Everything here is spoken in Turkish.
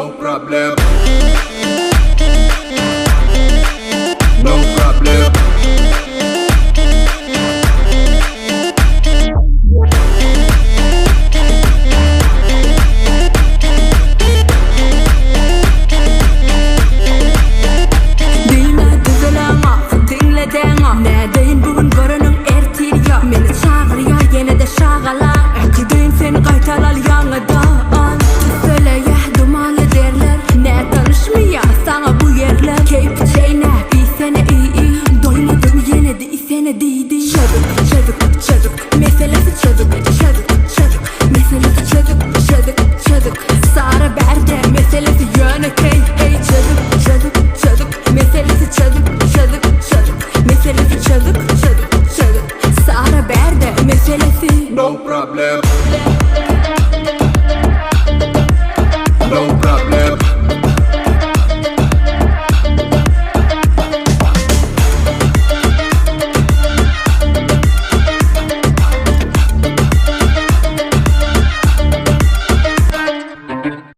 No problem. No problem. Düğme düzülüğüne, dinlediğine Neredeyin bugün görünün ertiriyor Beni çağırıyor yine de şağalar Gideyim seni kaytaral yanıdan Söyle ya dumanlı derler Ne tanışmıyor sana bu yerler Keyif şeyine bir sene iyi Doymadım yine de isene değdi Çocuk çocuk çocuk Meselesi çocuk çocuk çocuk Meselesi çocuk çocuk çocuk Sarı berde meselesi yönük ey çocuk çocuk çocuk Meselesi çocuk çocuk çocuk Meselesi çocuk çocuk çocuk Sarı berde meselesi No problem. No problem.